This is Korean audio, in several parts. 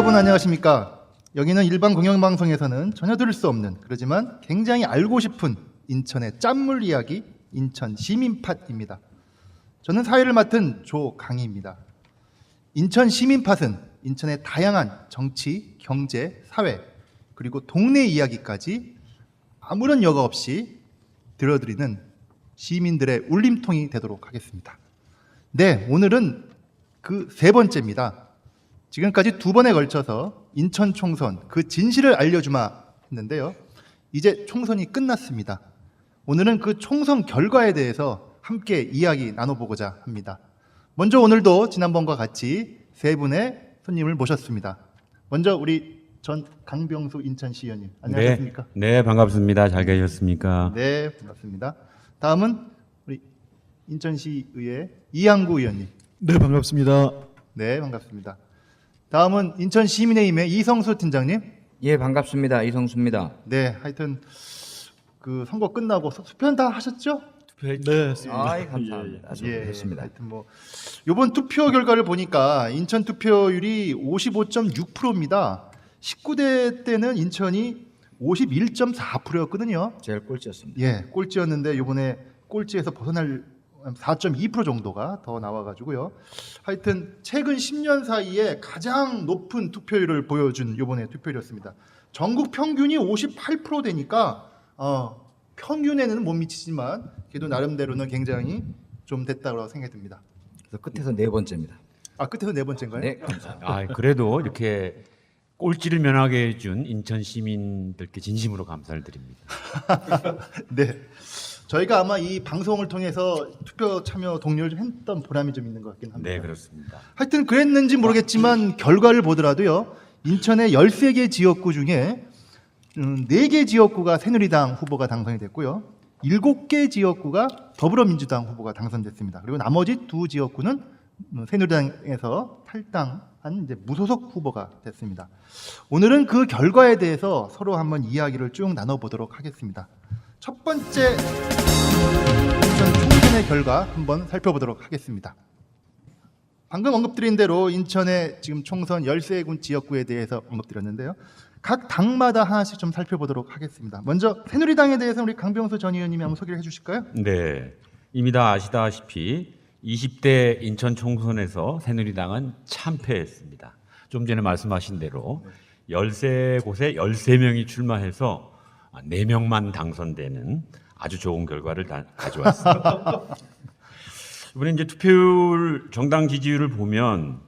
여러분 안녕하십니까? 여기는 일반 공영방송에서는 전혀 들을 수 없는, 그러지만 굉장히 알고 싶은 인천의 짠물 이야기, 인천 시민팟입니다. 저는 사회를 맡은 조강희입니다. 인천 시민팟은 인천의 다양한 정치, 경제, 사회, 그리고 동네 이야기까지 아무런 여과 없이 들려드리는 시민들의 울림통이 되도록 하겠습니다. 네, 오늘은 그 세 번째입니다. 지금까지 두 번에 걸쳐서 인천 총선 그 진실을 알려주마 했는데요. 이제 총선이 끝났습니다. 오늘은 그 총선 결과에 대해서 함께 이야기 나눠보고자 합니다. 먼저 오늘도 지난번과 같이 세 분의 손님을 모셨습니다. 먼저 우리 전 강병수 인천시의원님 안녕하십니까? 네, 반갑습니다. 잘 계셨습니까? 네, 반갑습니다. 다음은 우리 인천시의회 이항구 의원님. 네, 반갑습니다. 네, 반갑습니다. 다음은 인천시민의힘의 이성수 팀장님. 예, 반갑습니다. 이성수입니다. 네, 하여튼 그 선거 끝나고 투표는 다 하셨죠? 네, 아이, 감사합니다. 예, 좋습니다. 하여튼 뭐 이번 투표 결과를 보니까 인천 투표율이 55.6%입니다. 19대 때는 인천이 51.4%였거든요. 제일 꼴찌였습니다. 예, 꼴찌였는데 이번에 꼴찌에서 벗어날 4.2% 정도가 더 나와가지고요. 하여튼 최근 10년 사이에 가장 높은 투표율을 보여준 이번에 투표율이었습니다. 전국 평균이 58% 되니까 평균에는 못 미치지만 그래도 나름대로는 굉장히 좀 됐다고 생각이 듭니다. 그래서 끝에서 네 번째입니다. 아, 끝에서 네 번째인가요? 네, 감사합니다. 아, 그래도 이렇게 꼴찌를 면하게 해준 인천 시민들께 진심으로 감사를 드립니다. 네. 저희가 아마 이 방송을 통해서 투표 참여 독려를 좀 했던 보람이 좀 있는 것 같긴 합니다. 네, 그렇습니다. 하여튼 그랬는지 모르겠지만 결과를 보더라도요. 인천의 13개 지역구 중에 4개 지역구가 새누리당 후보가 당선이 됐고요. 7개 지역구가 더불어민주당 후보가 당선됐습니다. 그리고 나머지 2 지역구는 새누리당에서 탈당한 이제 무소속 후보가 됐습니다. 오늘은 그 결과에 대해서 서로 한번 이야기를 쭉 나눠보도록 하겠습니다. 첫 번째 인천 총선의 결과 한번 살펴보도록 하겠습니다. 방금 언급드린 대로 인천의 지금 총선 13군 지역구에 대해서 언급드렸는데요. 각 당마다 하나씩 좀 살펴보도록 하겠습니다. 먼저 새누리당에 대해서 우리 강병수 전 의원님이 한번 소개를 해주실까요? 네, 이미 다 아시다시피 20대 인천 총선에서 새누리당은 참패했습니다. 좀 전에 말씀하신 대로 13곳에 13명이 출마해서 4명만 당선되는 아주 좋은 결과를 다 가져왔습니다. 이번에 이제 투표율 정당 지지율을 보면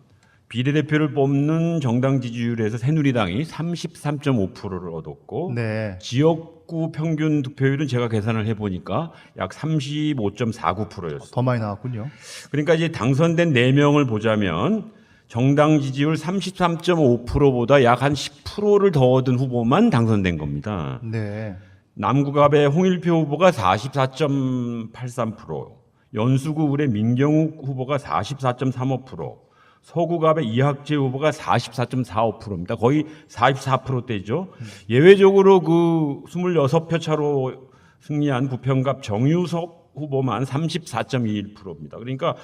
비례대표를 뽑는 정당 지지율에서 새누리당이 33.5%를 얻었고 네. 지역구 평균 득표율은 제가 계산을 해보니까 약 35.49%였어요. 더 많이 나왔군요. 그러니까 이제 당선된 4명을 보자면 정당 지지율 33.5%보다 약 한 10%를 더 얻은 후보만 당선된 겁니다. 네. 남구갑의 홍일표 후보가 44.83%, 연수구의 민경욱 후보가 44.35%, 서구갑의 이학재 후보가 44.45%입니다. 거의 44%대죠. 예외적으로 그 26표 차로 승리한 부평갑 정유석 후보만 34.21%입니다. 그러니까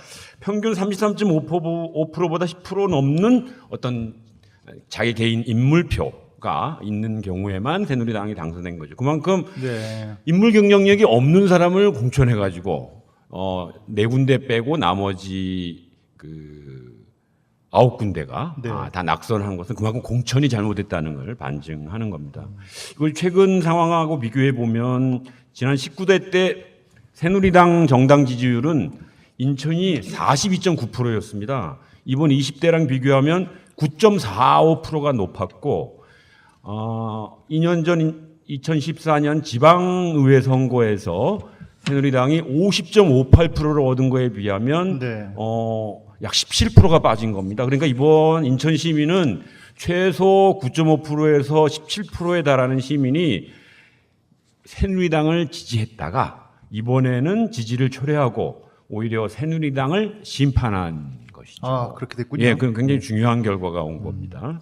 평균 33.5%보다 10% 넘는 어떤 자기 개인 인물표가 있는 경우에만 새누리당이 당선된 거죠. 그만큼 네. 인물 경쟁력이 없는 사람을 공천해가지고 4군데 빼고 나머지 그 9군데가 네. 다 낙선한 것은 그만큼 공천이 잘못됐다는 걸 반증하는 겁니다. 이걸 최근 상황하고 비교해 보면 지난 19대 때 새누리당 정당 지지율은 인천이 42.9%였습니다. 이번 20대랑 비교하면 9.45%가 높았고 2년 전 2014년 지방의회 선거에서 새누리당이 50.58%를 얻은 거에 비하면 네. 약 17%가 빠진 겁니다. 그러니까 이번 인천 시민은 최소 9.5%에서 17%에 달하는 시민이 새누리당을 지지했다가 이번에는 지지를 초래하고 오히려 새누리당을 심판한 것이죠. 아, 그렇게 됐군요. 예, 그 굉장히 중요한 결과가 온 겁니다.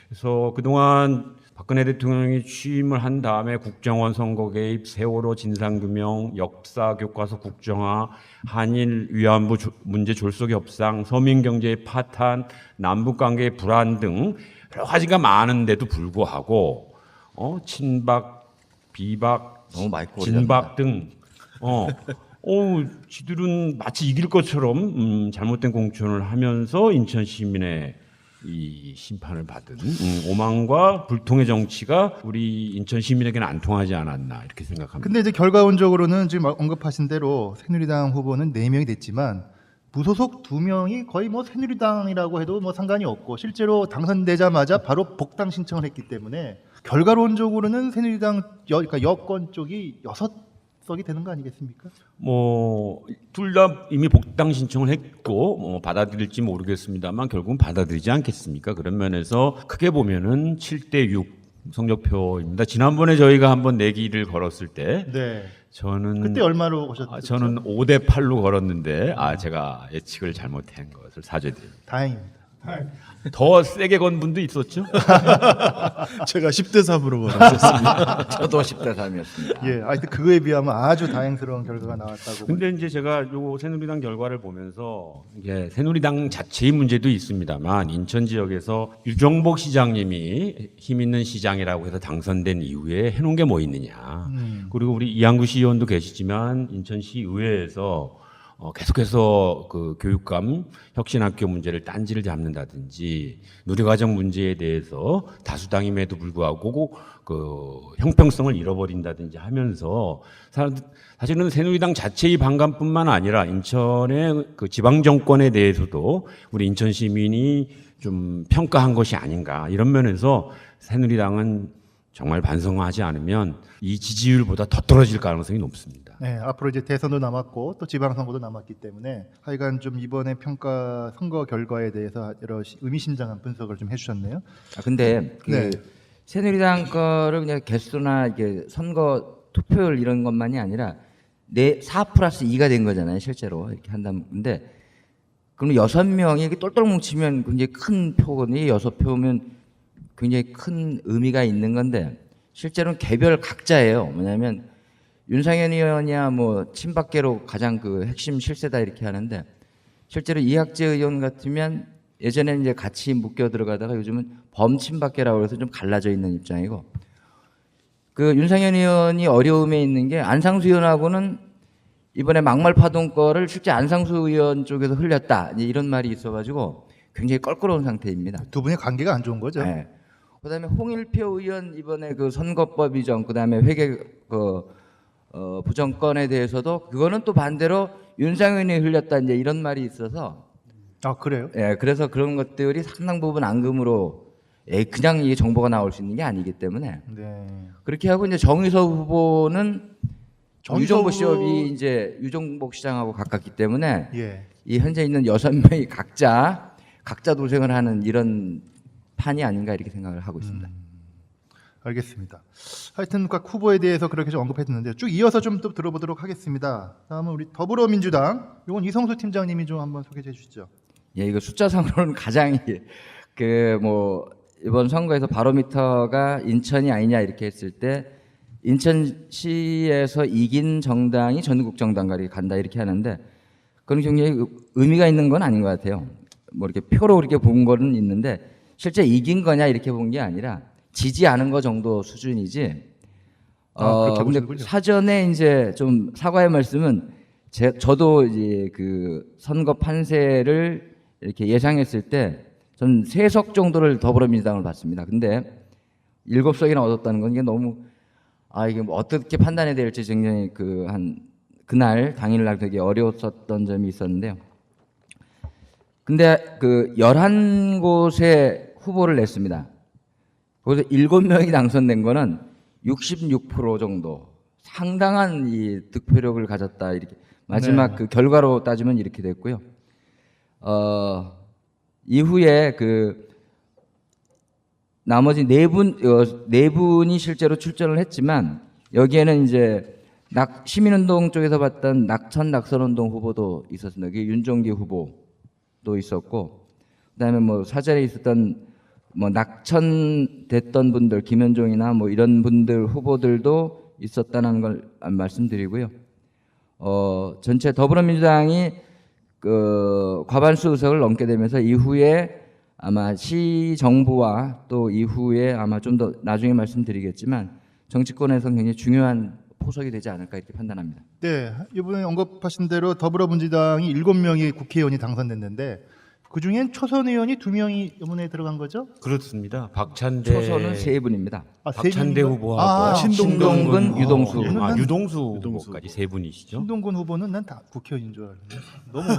그래서 그동안 박근혜 대통령이 취임을 한 다음에 국정원 선거 개입, 세월호 진상규명, 역사 교과서 국정화, 한일 위안부 문제 졸속 협상, 서민 경제의 파탄, 남북 관계의 불안 등 여러 가지가 많은데도 불구하고 친박, 비박, 너무 많이 진박 등 지들은 마치 이길 것처럼 잘못된 공천을 하면서 인천 시민의 이 심판을 받은 오만과 불통의 정치가 우리 인천 시민에게는 안 통하지 않았나 이렇게 생각합니다. 근데 이제 결과론적으로는 지금 언급하신 대로 새누리당 후보는 4명이 됐지만 무소속 2명이 거의 뭐 새누리당이라고 해도 뭐 상관이 없고 실제로 당선되자마자 바로 복당 신청을 했기 때문에 결과론적으로는 새누리당 그러니까 여권 쪽이 6석이 되는 거 아니겠습니까? 뭐 둘 다 이미 복당 신청을 했고 받아들일지 모르겠습니다만 결국은 받아들이지 않겠습니까? 그런 면에서 크게 보면은 7대6 성적표입니다. 지난번에 저희가 한번 내기를 걸었을 때 네. 저는 그때 얼마로 오셨죠? 저는 5대8로 걸었는데 제가 예측을 잘못한 것을 사죄드립니다. 다행입니다. 더 세게 건 분도 있었죠? 제가 10대 3으로 걸었습니다. 저도 10대 3이었습니다. 예, 하여튼 그거에 비하면 아주 다행스러운 결과가 나왔다고. 근데 이제 제가 요 새누리당 결과를 보면서 이게 새누리당 자체의 문제도 있습니다만 인천 지역에서 유정복 시장님이 힘 있는 시장이라고 해서 당선된 이후에 해놓은 게 뭐 있느냐. 그리고 우리 이한구 시의원도 계시지만 인천시 의회에서 계속해서 그 교육감 혁신학교 문제를 딴지를 잡는다든지 누리과정 문제에 대해서 다수당임에도 불구하고 그 형평성을 잃어버린다든지 하면서 사실은 새누리당 자체의 반감뿐만 아니라 인천의 그 지방 정권에 대해서도 우리 인천 시민이 좀 평가한 것이 아닌가 이런 면에서 새누리당은 정말 반성하지 않으면 이 지지율보다 더 떨어질 가능성이 높습니다. 네, 앞으로 이제 대선도 남았고 또 지방선거도 남았기 때문에 하여간 좀 이번에 평가 선거 결과에 대해서 여러 의미심장한 분석을 좀 해주셨네요. 근데 네. 새누리당 거를 그냥 개수나 이게 선거 투표율 이런 것만이 아니라 4+2가 된 거잖아요, 실제로 이렇게 한다면. 근데 그럼 6명이 이렇게 똘똘 뭉치면 굉장히 큰 표거든요. 6표면 굉장히 큰 의미가 있는 건데 실제로는 개별 각자예요. 뭐냐면 윤상현 의원이야 뭐 친박계로 가장 그 핵심 실세다 이렇게 하는데 실제로 이학재 의원 같으면 예전에는 이제 같이 묶여 들어가다가 요즘은 범친박계라고 해서 좀 갈라져 있는 입장이고 그 윤상현 의원이 어려움에 있는 게 안상수 의원하고는 이번에 막말 파동 거를 실제 안상수 의원 쪽에서 흘렸다 이런 말이 있어가지고 굉장히 껄끄러운 상태입니다. 두 분의 관계가 안 좋은 거죠. 네. 그다음에 홍일표 의원 이번에 그 선거법 위반 그다음에 회계 부정권에 대해서도 그거는 또 반대로 윤상현이 흘렸다 이제 이런 말이 있어서 아 그래요? 예, 그래서 그런 것들이 상당 부분 앙금으로 그냥 이게 정보가 나올 수 있는 게 아니기 때문에 네. 그렇게 하고 이제 정의석 후보는 유정복 후보- 시업이 이제 유정복 시장하고 가깝기 때문에 예. 이 현재 있는 6명이 각자 도생을 하는 이런 판이 아닌가 이렇게 생각을 하고 있습니다. 알겠습니다. 하여튼 각 후보에 대해서 그렇게 좀 언급했는데 쭉 이어서 좀 또 들어보도록 하겠습니다. 다음은 우리 더불어민주당 이건 이성수 팀장님이 좀 한번 소개해 주시죠. 예, 이거 숫자상으로는 가장 그 뭐 이번 선거에서 바로미터가 인천이 아니냐 이렇게 했을 때 인천시에서 이긴 정당이 전국 정당과 이렇게 간다 이렇게 하는데 그건 굉장히 의미가 있는 건 아닌 것 같아요. 뭐 이렇게 표로 이렇게 본 거는 있는데 실제 이긴 거냐 이렇게 본 게 아니라 지지 않은 거 정도 수준이지. 그렇게 근데 보시는군요. 사전에 이제 좀 사과의 말씀은 저도 이제 그 선거 판세를 이렇게 예상했을 때 전 3석 정도를 더불어민주당을 봤습니다. 근데 7석이나 얻었다는 건 이게 너무 이게 뭐 어떻게 판단해야 될지 굉장히 그날 당일날 되게 어려웠었던 점이 있었는데요. 근데 그 11곳에 후보를 냈습니다. 거기서 7명이 당선된 거는 66% 정도 상당한 이 득표력을 가졌다 이렇게 마지막 네. 그 결과로 따지면 이렇게 됐고요. 이후에 그 나머지 네 분이 실제로 출전을 했지만 여기에는 이제 시민운동 쪽에서 봤던 낙선운동 후보도 있었습니다. 그게 윤종기 후보도 있었고, 그다음에 뭐 사전에 있었던 뭐 낙천됐던 분들, 김현종이나 뭐 이런 분들 후보들도 있었다는 걸 말씀드리고요. 전체 더불어민주당이 그 과반수 의석을 넘게 되면서 이후에 아마 시 정부와 또 이후에 아마 좀 더 나중에 말씀드리겠지만 정치권에서 굉장히 중요한 포석이 되지 않을까 이렇게 판단합니다. 네, 이번에 언급하신 대로 더불어민주당이 7명의 국회의원이 당선됐는데 그중엔 초선 의원이 2명이 의원에 들어간 거죠? 그렇습니다. 박찬대 초선은 3분입니다. 박찬대 분? 후보하고 신동근, 유동수. 유동수 후보까지 세 분이시죠. 신동근 후보는 난 다 국회의원인 줄 알았는데 너무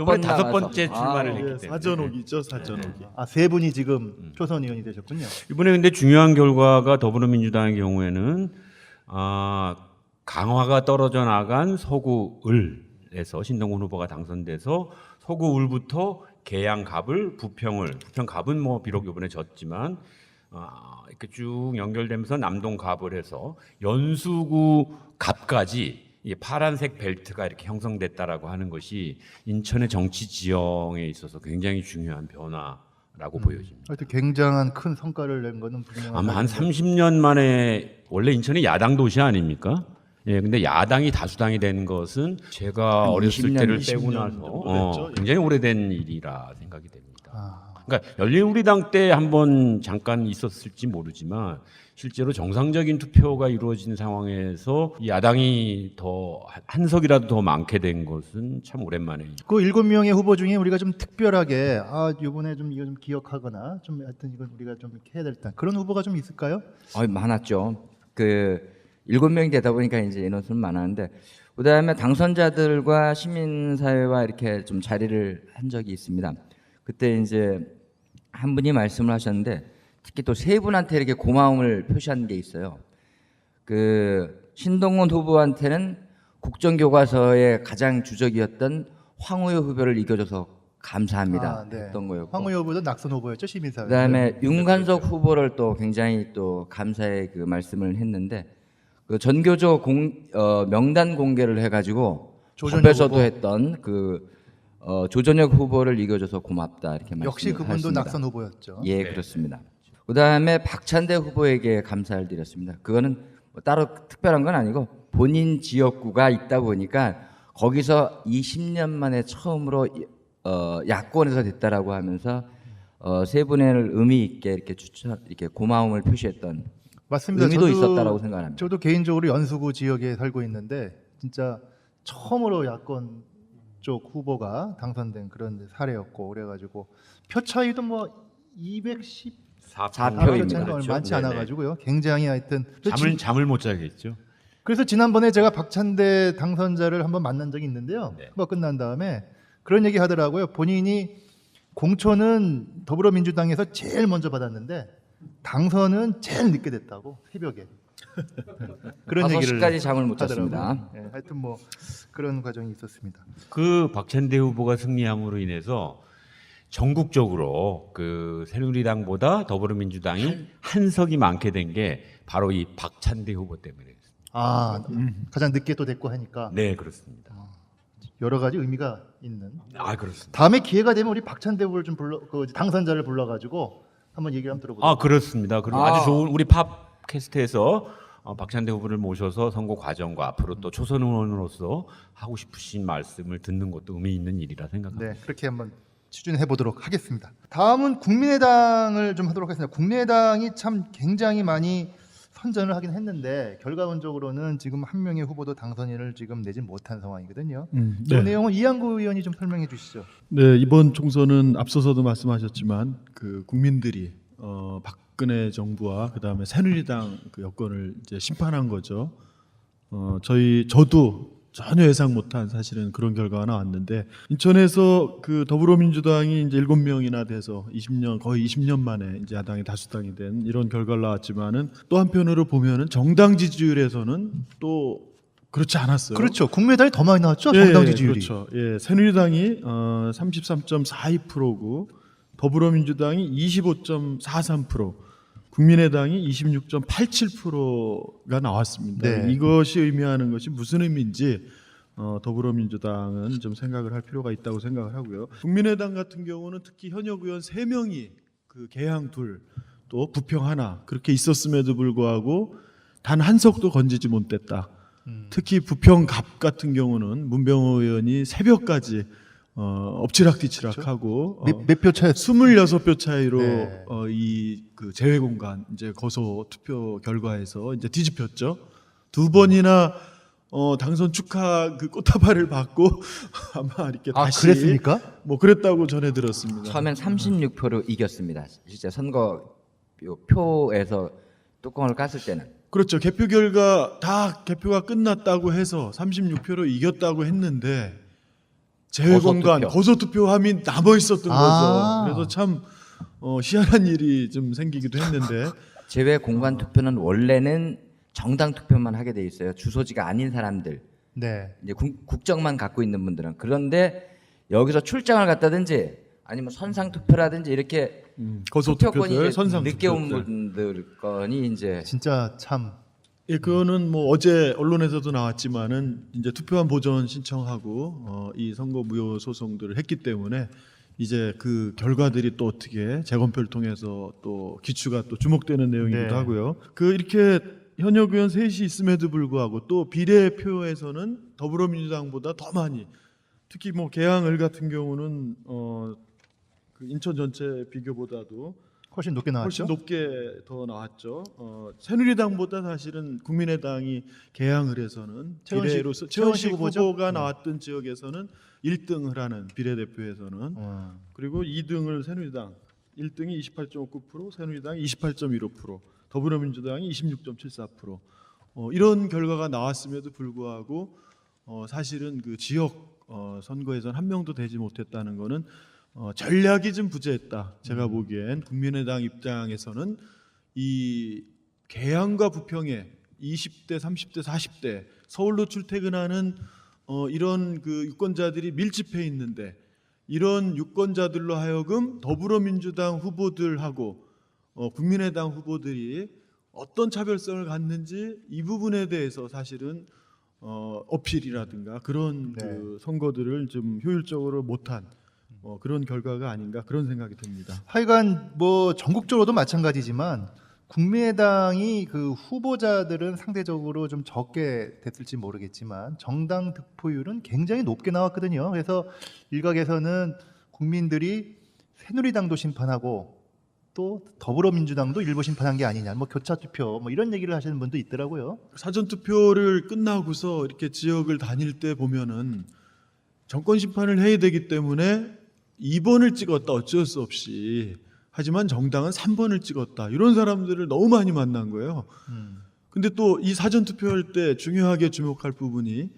이번에 다섯 나가서. 번째 출마를 했기 때문에 사전옥이죠, 사전옥이. 세 분이 지금 초선 의원이 되셨군요. 이번에 근데 중요한 결과가 더불어민주당의 경우에는 강화가 떨어져 나간 서구을에서 신동근 후보가 당선돼서 서구을부터 계양갑을 부평갑은 뭐 비록 이번에 졌지만 이렇게 쭉 연결되면서 남동갑을 해서 연수구 갑까지 이 파란색 벨트가 이렇게 형성됐다라고 하는 것이 인천의 정치 지형에 있어서 굉장히 중요한 변화라고 보여집니다. 하여튼 굉장한 큰 성과를 낸 거는 분명한 아마 한 30년 만에 원래 인천이 야당 도시 아닙니까? 예, 근데 야당이 다수당이 된 것은 제가 한 어렸을 20년, 때를 20년 빼고 정도 나서 됐죠. 굉장히 오래된 일이라 생각이 됩니다. 아, 그러니까 열린우리당 때 한번 잠깐 있었을지 모르지만 실제로 정상적인 투표가 이루어진 상황에서 이 야당이 더 한 석이라도 더 많게 된 것은 참 오랜만에. 그 7명의 후보 중에 우리가 좀 특별하게 이번에 좀 이거 좀 기억하거나 좀 하여튼 이건 우리가 좀 이렇게 해야 될 듯한 그런 후보가 좀 있을까요? 많았죠. 그 7명이 되다 보니까 이제 인원수는 많았는데 그다음에 당선자들과 시민사회와 이렇게 좀 자리를 한 적이 있습니다. 그때 이제 한 분이 말씀을 하셨는데 특히 또 세 분한테 이렇게 고마움을 표시한 게 있어요. 그 신동훈 후보한테는 국정교과서의 가장 주적이었던 황우여 후보를 이겨줘서 감사합니다. 네. 했던 거였고. 황우여 후보도 낙선 후보였죠, 시민사회. 그다음에 윤관석 후보를 또 굉장히 또 감사의 그 말씀을 했는데 그 전교조 명단 공개를 해가지고 조전혁 법에서도 후보. 했던 그 조전혁 후보를 이겨줘서 고맙다 이렇게 말씀을 역시 그분도 하셨습니다. 낙선 후보였죠. 예, 그렇습니다. 그다음에 박찬대 후보에게 감사를 드렸습니다. 그거는 뭐 따로 특별한 건 아니고 본인 지역구가 있다 보니까 거기서 20년 만에 처음으로 야권에서 됐다라고 하면서 세 분을 의미 있게 이렇게 고마움을 표시했던 맞습니다. 의미도 있었다라고 생각합니다. 저도 개인적으로 연수구 지역에 살고 있는데 진짜 처음으로 야권 쪽 후보가 당선된 그런 사례였고 그래가지고 표 차이도 뭐 4표입니다. 얼마 많지 네네. 않아가지고요. 굉장히 하여튼 잠을 못 자겠죠. 그래서 지난번에 제가 박찬대 당선자를 한번 만난 적이 있는데요. 네. 선거 끝난 다음에 그런 얘기 하더라고요. 본인이 공천은 더불어민주당에서 제일 먼저 받았는데 당선은 제일 늦게 됐다고 새벽에 그런 얘기를 5시까지 잠을 못 잤습니다. 하더라고요. 네, 하여튼 뭐 그런 과정이 있었습니다. 그 박찬대 후보가 승리함으로 인해서 전국적으로 그 새누리당보다 더불어민주당이 한 석이 많게 된 게 바로 이 박찬대 후보 때문에. 가장 늦게 또 됐고 하니까 네, 그렇습니다. 여러 가지 의미가 있는. 그렇습니다. 다음에 기회가 되면 우리 박찬대 후보를 좀 그 당선자를 불러가지고 한번 얘기를 한번 들어보도록. 그렇습니다. 그리고 아주 좋은 우리 팝캐스트에서 박찬대 후보를 모셔서 선거 과정과 앞으로 또 초선 의원으로서 하고 싶으신 말씀을 듣는 것도 의미 있는 일이라 생각합니다. 네, 그렇게 한번 추진해 보도록 하겠습니다. 다음은 국민의당을 좀 하도록 하겠습니다. 국민의당이 참 굉장히 많이 선전을 하긴 했는데 결과론적으로는 지금 한 명의 후보도 당선인을 지금 내진 못한 상황이거든요. 이 네. 내용은 이한구 의원이 좀 설명해 주시죠. 네, 이번 총선은 앞서서도 말씀하셨지만 그 국민들이 박근혜 정부와 그다음에 새누리당 그 여권을 이제 심판한 거죠. 저도 전혀 예상 못한 사실은 그런 결과가 나왔는데 인천에서 그 더불어민주당이 이제 7명이나 돼서 20년 거의 20년 만에 이제 야당이 다수당이 된 이런 결과가 나왔지만은 또 한편으로 보면은 정당 지지율에서는 또 그렇지 않았어요. 그렇죠. 국민의당이 더 많이 나왔죠. 정당 지지율이. 그렇죠. 예, 새누리당이 33.42%고 더불어민주당이 25.43%, 국민의당이 26.87%가 나왔습니다. 네. 이것이 의미하는 것이 무슨 의미인지 더불어민주당은 좀 생각을 할 필요가 있다고 생각을 하고요. 국민의당 같은 경우는 특히 현역 의원 3명이 그 개항 둘, 또 부평 하나 그렇게 있었음에도 불구하고 단 한 석도 건지지 못했다. 특히 부평 갑 같은 경우는 문병호 의원이 새벽까지 엎치락뒤치락하고 몇 표 차였어요? 26표 차이로 네. 이 그 제외 공간 이제 거소 투표 결과에서 이제 뒤집혔죠. 두 번이나 당선 축하 그 꽃다발을 받고 아마 이렇게 아, 다시 그랬습니까? 뭐 그랬다고 전해 들었습니다. 처음엔 36표로 이겼습니다. 실제 선거 표에서 뚜껑을 깠을 때는. 그렇죠. 개표 결과 다 개표가 끝났다고 해서 36표로 이겼다고 했는데 제외 공간 거소투표. 거소투표함이 남아 있었던 아. 거죠. 그래서 참 희한한 일이 좀 생기기도 했는데 제외 공간 투표는 원래는 정당 투표만 하게 돼 있어요. 주소지가 아닌 사람들, 네. 이제 국적만 갖고 있는 분들은. 그런데 여기서 출장을 갔다든지 아니면 선상 투표라든지 이렇게 거소투표들 투표권이 선상 늦게 온 투표들. 분들 건이 이제 진짜 참 예, 그거는 뭐 어제 언론에서도 나왔지만은 이제 투표한 보전 신청하고 이 선거 무효 소송들을 했기 때문에 이제 그 결과들이 또 어떻게 재검표를 통해서 또 기추가 또 주목되는 내용이기도 네. 하고요. 그 이렇게 현역 의원 셋이 있음에도 불구하고 또 비례표에서는 더불어민주당보다 더 많이 특히 뭐 개항을 같은 경우는 그 인천 전체 비교보다도 훨씬 높게 나왔죠. 훨씬 높게 더 나왔죠. 새누리당보다 사실은 국민의당이 개항을 해서는 최원식- 비례로서 최원식 최원식 후보죠? 후보가 네. 나왔던 지역에서는 1등을 하는 비례대표에서는 그리고 2등을 새누리당 1등이 28.59%, 새누리당이 28.15%, 더불어민주당이 26.74%. 이런 결과가 나왔음에도 불구하고 사실은 그 지역 선거에선 한 명도 되지 못했다는 거는 전략이 좀 부재했다. 제가 보기엔 국민의당 입장에서는 이 개항과 부평에 20대, 30대, 40대 서울로 출퇴근하는 이런 그 유권자들이 밀집해 있는데 이런 유권자들로 하여금 더불어민주당 후보들하고 국민의당 후보들이 어떤 차별성을 갖는지 이 부분에 대해서 사실은 어필이라든가 그런 네. 그 선거들을 좀 효율적으로 못한 그런 결과가 아닌가 그런 생각이 듭니다. 하여간 뭐 전국적으로도 마찬가지지만 국민의당이 그 후보자들은 상대적으로 좀 적게 됐을지 모르겠지만 정당 득표율은 굉장히 높게 나왔거든요. 그래서 일각에서는 국민들이 새누리당도 심판하고 또 더불어민주당도 일부 심판한 게 아니냐, 뭐 교차 투표, 뭐 이런 얘기를 하시는 분도 있더라고요. 사전 투표를 끝나고서 이렇게 지역을 다닐 때 보면은 정권 심판을 해야 되기 때문에 2번을 찍었다 어쩔 수 없이 하지만 정당은 3번을 찍었다 이런 사람들을 너무 많이 만난 거예요. 근데 또 이 사전 투표할 때 중요하게 주목할 부분이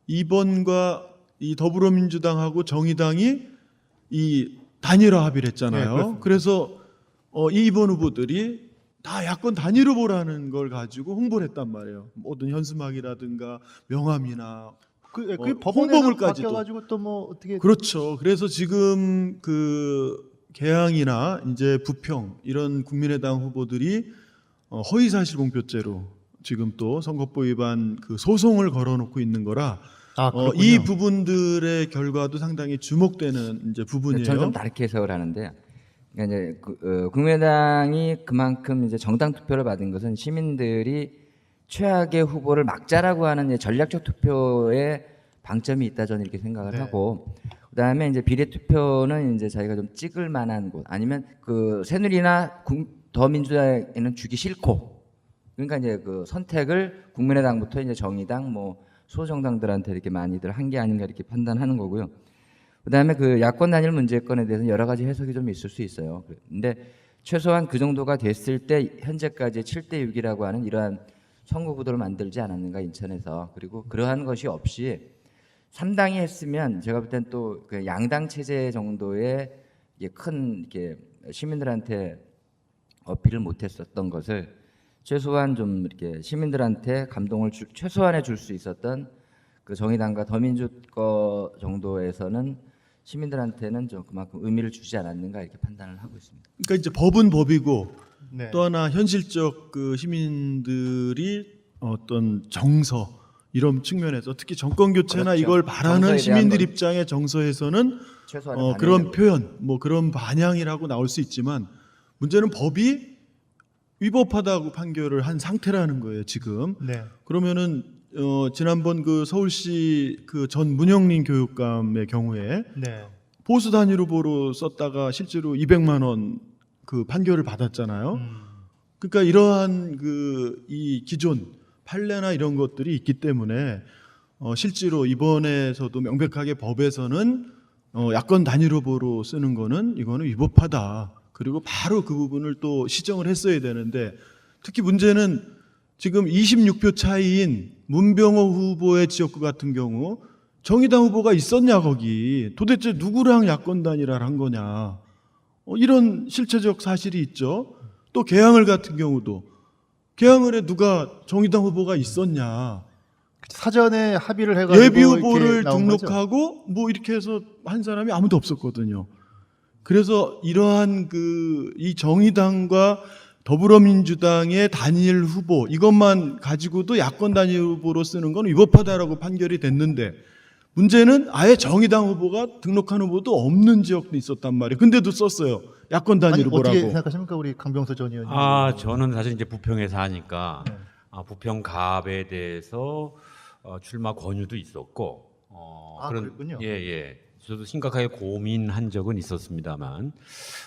2번과 이 더불어민주당하고 정의당이 이 단일화 합의를 네, 했잖아요. 그렇습니다. 그래서 이 2번 후보들이 다 야권 단일 후보라는 걸 가지고 홍보를 했단 말이에요. 모든 현수막이라든가 명함이나 그 법원에서 홍보물까지도. 바뀌어가지고 또 뭐 어떻게 그렇죠. 그래서 지금 그 개항이나 이제 부평 이런 국민의당 후보들이 허위사실 공표죄로 지금 또 선거법 위반 그 소송을 걸어놓고 있는 거라 그렇군요. 이 부분들의 결과도 상당히 주목되는 이제 부분이에요. 저는 좀 다르게 해석을 하는데, 그러니까 이제 국민의당이 그만큼 이제 정당 투표를 받은 것은 시민들이 최악의 후보를 막자라고 하는 이제 전략적 투표에 방점이 있다 저는 이렇게 생각을 네. 하고, 그다음에 이제 비례 투표는 이제 자기가 좀 찍을 만한 곳 아니면 그 새누리나 더민주당에는 주기 싫고, 그러니까 이제 그 선택을 국민의당부터 이제 정의당 뭐 소정당들한테 이렇게 많이들 한 게 아닌가 이렇게 판단하는 거고요. 그다음에 그 야권 단일 문제건에 대해서는 여러 가지 해석이 좀 있을 수 있어요. 근데 최소한 그 정도가 됐을 때 현재까지 7대 6이라고 하는 이러한 선거 구도를 만들지 않았는가 인천에서. 그리고 그러한 것이 없이 3당이 했으면 제가 볼 땐 또 그 양당 체제 정도의 이게 큰 이렇게 시민들한테 어필을 못했었던 것을 최소한 좀 이렇게 시민들한테 감동을 최소한에 줄 수 있었던 그 정의당과 더민주 거 정도에서는 시민들한테는 좀 그만큼 의미를 주지 않았는가 이렇게 판단을 하고 있습니다. 그러니까 이제 법은 법이고 네. 또 하나 현실적 그 시민들이 어떤 정서 이런 측면에서 특히 정권 교체나 그렇죠. 이걸 바라는 정서에 대한 시민들 건 입장의 정서에서는 최소한의 그런 반영을 표현, 뭐 그런 반향이라고 나올 수 있지만 문제는 법이 위법하다고 판결을 한 상태라는 거예요, 지금. 네. 그러면은 지난번 그 서울시 그 전 문영린 교육감의 경우에 네. 보수 단일 후보로 썼다가 실제로 200만 원 그 판결을 받았잖아요. 그러니까 이러한 그 이 기존 판례나 이런 것들이 있기 때문에 실제로 이번에서도 명백하게 법에서는 야권 단일 후보로 쓰는 거는 이거는 위법하다. 그리고 바로 그 부분을 또 시정을 했어야 되는데 특히 문제는 지금 26표 차이인 문병호 후보의 지역구 같은 경우 정의당 후보가 있었냐 거기 도대체 누구랑 야권 단일화를 한 거냐 이런 실체적 사실이 있죠. 또 계양을 같은 경우도 계양을에 누가 정의당 후보가 있었냐 사전에 합의를 해가지고 예비 이렇게 후보를 나온 거죠? 등록하고 뭐 이렇게 해서 한 사람이 아무도 없었거든요. 그래서 이러한 그 이 정의당과 더불어민주당의 단일 후보 이것만 가지고도 야권 단일 후보로 쓰는 건 위법하다라고 판결이 됐는데 문제는 아예 정의당 후보가 등록한 후보도 없는 지역도 있었단 말이에요. 근데도 썼어요. 야권 단일 아니, 후보라고. 어떻게 생각하십니까, 우리 강병서 전 의원님? 저는 사실 이제 부평에 사니까 네. 부평갑에 대해서 출마 권유도 있었고 그랬군요. 예. 저도 심각하게 고민한 적은 있었습니다만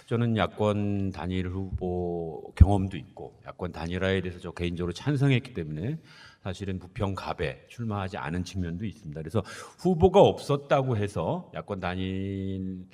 저는 야권 단일 후보 경험도 있고 야권 단일화에 대해서 저 개인적으로 찬성했기 때문에 사실은 부평갑에 출마하지 않은 측면도 있습니다. 그래서 후보가 없었다고 해서 야권 단일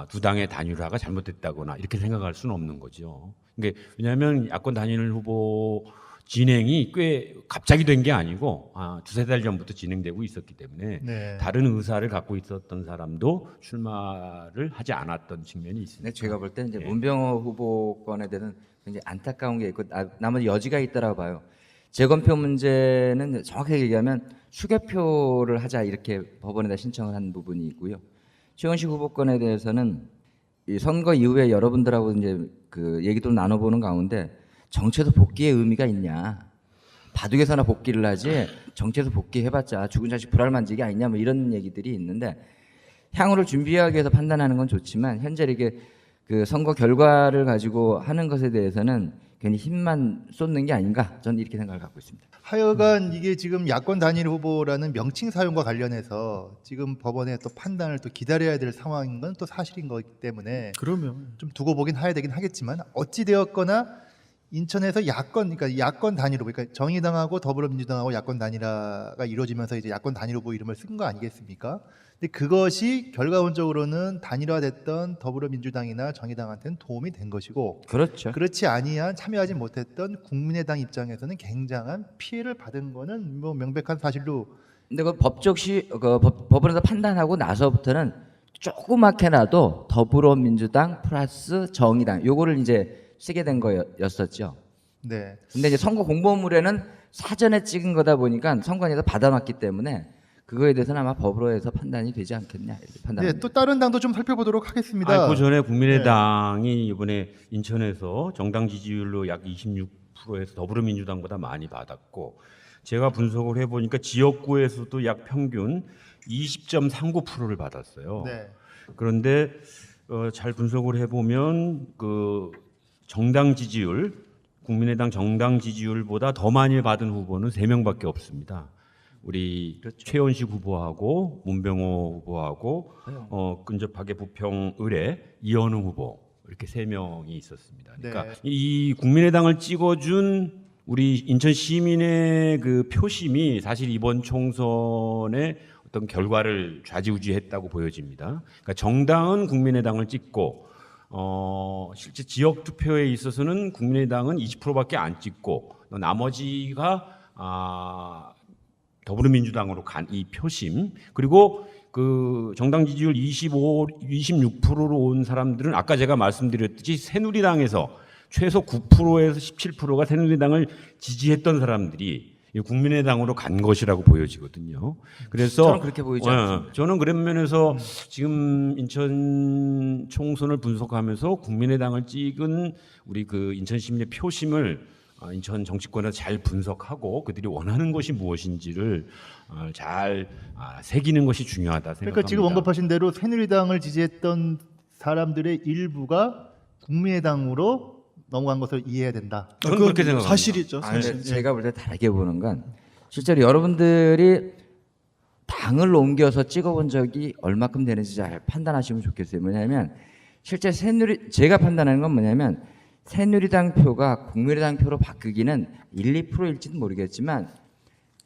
두 당의 단일화가 잘못됐다거나 이렇게 생각할 수는 없는 거죠. 그러니까 왜냐하면 야권 단일 후보 진행이 꽤 갑자기 된 게 아니고 두세 달 전부터 진행되고 있었기 때문에 네. 다른 의사를 갖고 있었던 사람도 출마를 하지 않았던 측면이 있습니다. 근데 제가 볼 때는 이제 예. 문병호 후보권에 대해서는 굉장히 안타까운 게 있고 나머지 여지가 있다라고 봐요. 재검표 문제는 정확하게 얘기하면 수개표를 하자 이렇게 법원에다 신청을 한 부분이 있고요. 최원식 후보권에 대해서는 이 선거 이후에 여러분들하고 이제 그 얘기도 나눠보는 가운데 정치에서 복귀의 의미가 있냐? 바둑에서나 복귀를 하지 정치에서 복귀해봤자 죽은 자식 불알만지기 아니냐 뭐 이런 얘기들이 있는데 향후를 준비하기 위해서 판단하는 건 좋지만 현재 이게 그 선거 결과를 가지고 하는 것에 대해서는 괜히 힘만 쏟는 게 아닌가 저는 이렇게 생각을 갖고 있습니다. 하여간 이게 지금 야권 단일 후보라는 명칭 사용과 관련해서 지금 법원의 또 판단을 또 기다려야 될 상황인 건 또 사실인 거기 때문에 그러면 좀 두고 보긴 해야 되긴 하겠지만 어찌 되었거나 인천에서 그러니까 야권 단일 후보, 그러니까 정의당하고 더불어민주당하고 야권 단일화가 이루어지면서 이제 야권 단일 후보 이름을 쓴 거 아니겠습니까? 근데 그것이 결과론적으로는 단일화됐던 더불어민주당이나 정의당한테는 도움이 된 것이고 그렇죠. 그렇지 아니한 참여하지 못했던 국민의당 입장에서는 굉장한 피해를 받은 거는 뭐 명백한 사실로. 근데 그 법원에서 판단하고 나서부터는 조그맣게라도 더불어민주당 플러스 정의당 요거를 이제 쓰게 된 거였었죠. 네. 근데 이제 선거 공보물에는 사전에 찍은 거다 보니까 선관위에서 받아놨기 때문에 그거에 대해서는 아마 법으로 해서 판단이 되지 않겠냐 이렇게 네, 판단합니다. 또 다른 당도 좀 살펴보도록 하겠습니다. 그 전에 국민의당이 이번에 인천에서 정당 지지율로 약 26%에서 더불어민주당보다 많이 받았고 제가 분석을 해보니까 지역구에서도 약 평균 20.39%를 받았어요. 네. 그런데 잘 분석을 해보면 그 정당 지지율, 국민의당 정당 지지율보다 더 많이 받은 후보는 3명밖에 없습니다. 우리 최원식 후보하고 문병호 후보하고 근접하게 부평 을의 이현우 후보 이렇게 3명이 있었습니다. 그러니까 네. 이 국민의당을 찍어준 우리 인천 시민의 그 표심이 사실 이번 총선의 어떤 결과를 좌지우지했다고 보여집니다. 그러니까 정당은 국민의당을 찍고 실제 지역 투표에 있어서는 국민의당은 20%밖에 안 찍고 나머지가 더불어민주당으로 간 이 표심 그리고 그 정당 지지율 26%로 온 사람들은 아까 제가 말씀드렸듯이 새누리당에서 최소 9%에서 17%가 새누리당을 지지했던 사람들이 국민의당으로 간 것이라고 보여지거든요. 그래서 저는 그렇게 보이지 않습니다. 저는 그런 면에서 지금 인천 총선을 분석하면서 국민의당을 찍은 우리 그 인천 시민의 표심을 인천 정치권에서 잘 분석하고 그들이 원하는 것이 무엇인지를 잘 새기는 것이 중요하다 생각합니다. 그러니까 지금 언급하신 대로 새누리당을 지지했던 사람들의 일부가 국민의당으로 넘어간 것을 이해해야 된다. 저는 그건 그렇게 생각합니다. 사실이죠. 아, 근데 사실. 제가 볼 때 다르게 보는 건 실제로 여러분들이 당을 옮겨서 찍어본 적이 얼마큼 되는지 잘 판단하시면 좋겠어요. 뭐냐면 실제 제가 판단하는 건 뭐냐면 새누리당 표가 국민의당 표로 바뀌기는 1, 2%일지는 모르겠지만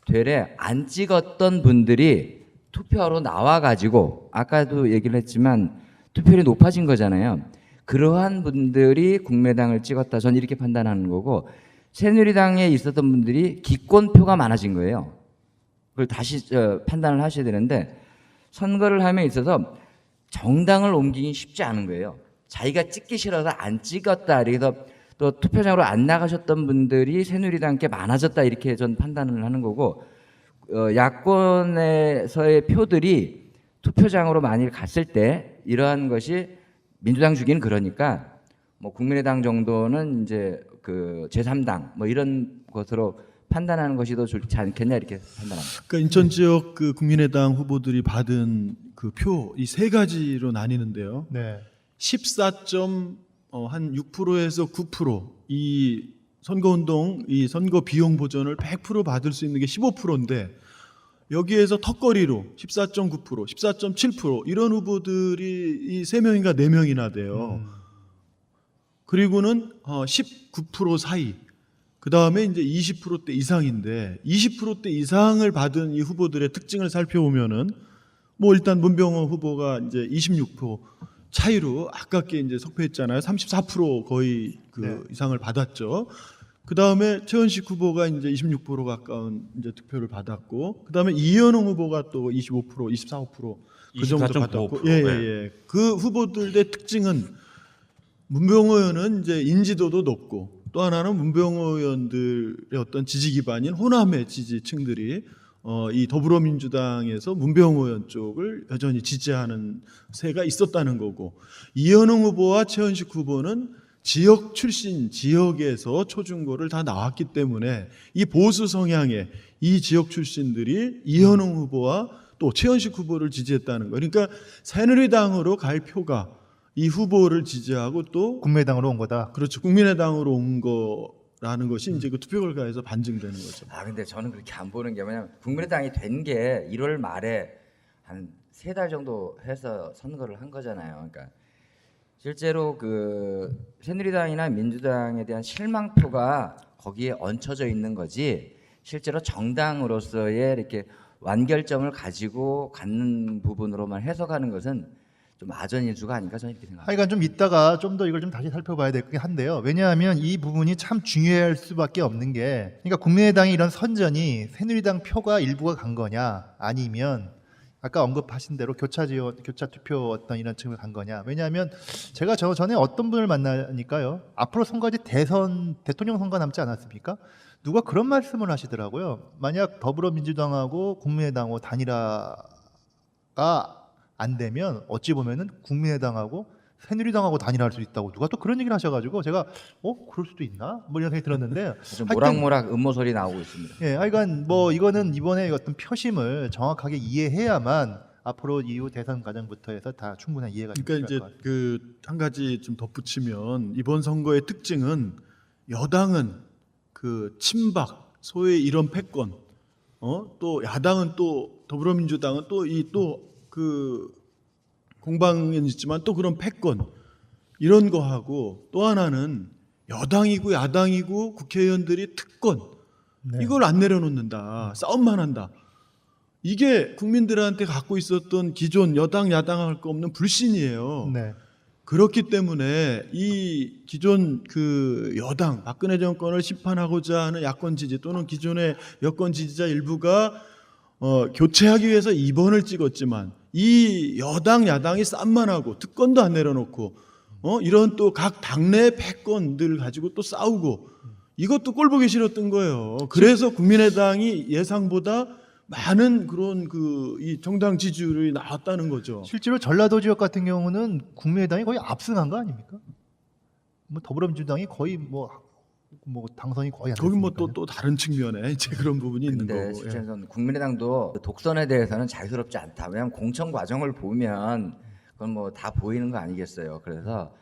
되레 안 찍었던 분들이 투표하러 나와가지고 아까도 얘기를 했지만 투표율이 높아진 거잖아요. 그러한 분들이 국민의당을 찍었다. 전 이렇게 판단하는 거고 새누리당에 있었던 분들이 기권표가 많아진 거예요. 그걸 다시 판단을 하셔야 되는데 선거를 함에 있어서 정당을 옮기기 쉽지 않은 거예요. 자기가 찍기 싫어서 안 찍었다. 그래서 또 투표장으로 안 나가셨던 분들이 새누리당께 많아졌다. 이렇게 전 판단을 하는 거고 야권에서의 표들이 투표장으로 만일 갔을 때 이러한 것이 민주당 주기는 그러니까 뭐 국민의당 정도는 이제 그 제3당 뭐 이런 것으로 판단하는 것이 더 좋지 않겠냐 이렇게 판단합니다. 그러니까 인천 지역 그 국민의당 후보들이 받은 그 표 이 세 가지로 나뉘는데요. 네. 6%에서 9%이 선거운동 이 선거 비용 보전을 100% 받을 수 있는 게 15%인데 여기에서 턱걸이로 14.9%, 14.7% 이런 후보들이 이 3명인가 4명이나 돼요. 그리고는 19% 사이. 그다음에 이제 20%대 이상인데 20%대 이상을 받은 이 후보들의 특징을 살펴보면은 뭐 일단 문병호 후보가 이제 26% 차이로 아깝게 이제 석패했잖아요. 34% 거의 그 네. 이상을 받았죠. 그 다음에 최현식 후보가 이제 26% 가까운 이제 득표를 받았고, 그 다음에 이현웅 후보가 또 25%, 24%, 그 정도 24.95%, 받았고, 예. 그 후보들의 특징은 문병호 의원은 이제 인지도도 높고, 또 하나는 문병호 의원들의 어떤 지지 기반인 호남의 지지층들이 이 더불어민주당에서 문병호 의원 쪽을 여전히 지지하는 세가 있었다는 거고, 이현웅 후보와 최현식 후보는 지역 출신, 지역에서 초중고를 다 나왔기 때문에 이 보수 성향의 이 지역 출신들이 이현웅 후보와 또 최현식 후보를 지지했다는 거예요. 그러니까 새누리당으로 갈 표가 이 후보를 지지하고 또 국민의당으로 온 거다. 그렇죠. 국민의당으로 온 거라는 것이 이제 그 투표 결과에서 반증되는 거죠. 아 근데 저는 그렇게 안 보는 게 뭐냐면 국민의당이 된 게 1월 말에 한 3달 정도 해서 선거를 한 거잖아요. 그러니까 실제로 그 새누리당이나 민주당에 대한 실망표가 거기에 얹혀져 있는 거지 실제로 정당으로서의 이렇게 완결점을 가지고 갖는 부분으로만 해석하는 것은 좀 아전인수가 아닌가 저는 이렇게 생각합니다. 하여간 좀 이따가 좀 더 이걸 좀 다시 살펴봐야 될 게 한데요. 왜냐하면 이 부분이 참 중요할 수밖에 없는 게, 그러니까 국민의당이 이런 선전이 새누리당 표가 일부가 간 거냐, 아니면 아까 언급하신 대로 교차 투표 어떤 이런 측면을 간 거냐. 왜냐하면 제가 저 전에 어떤 분을 만나니까요. 앞으로 선거 이제 대통령 선거 남지 않았습니까? 누가 그런 말씀을 하시더라고요. 만약 더불어민주당하고 국민의당하고 단일화가 안 되면 어찌 보면은 국민의당하고 새누리당하고 단일화할 수 있다고 누가 또 그런 얘기를 하셔가지고 제가 그럴 수도 있나? 뭐 이런 생각이 들었는데 좀 하여튼 모락모락 음모 소리 나오고 있습니다. 예, 하여간 뭐 이거는 이번에 어떤 표심을 정확하게 이해해야만 앞으로 이후 대선 과정부터 해서 다 충분한 이해가 좀 그러니까 필요할 이제 것 같아요. 그 한 가지 좀 덧붙이면 이번 선거의 특징은 여당은 그 친박 소위 이런 패권, 또 야당은 또 더불어민주당은 또 이 또 그 공방은 있지만 또 그런 패권 이런 거 하고, 또 하나는 여당이고 야당이고 국회의원들이 특권 이걸 안 내려놓는다, 싸움만 한다. 이게 국민들한테 갖고 있었던 기존 여당 야당 할 거 없는 불신이에요. 네. 그렇기 때문에 이 기존 그 여당 박근혜 정권을 심판하고자 하는 야권 지지 또는 기존의 여권 지지자 일부가 교체하기 위해서 2번을 찍었지만 이 여당 야당이 쌈만하고 특권도 안 내려놓고 이런 또 각 당내 패권들 가지고 또 싸우고, 이것도 꼴 보기 싫었던 거예요. 그래서 국민의당이 예상보다 많은 그런 그 이 정당 지지율이 나왔다는 거죠. 실제로 전라도 지역 같은 경우는 국민의당이 거의 압승한 거 아닙니까? 뭐 더불어민주당이 거의 뭐 당선이 거의 안 거기 뭐 됐으니까요. 또 다른 측면에 이제 그런 부분이 있는 근데 거고. 예. 실제로는 국민의당도 독선에 대해서는 자유스럽지 않다. 왜냐하면 공천 과정을 보면 그건 뭐 다 보이는 거 아니겠어요. 그래서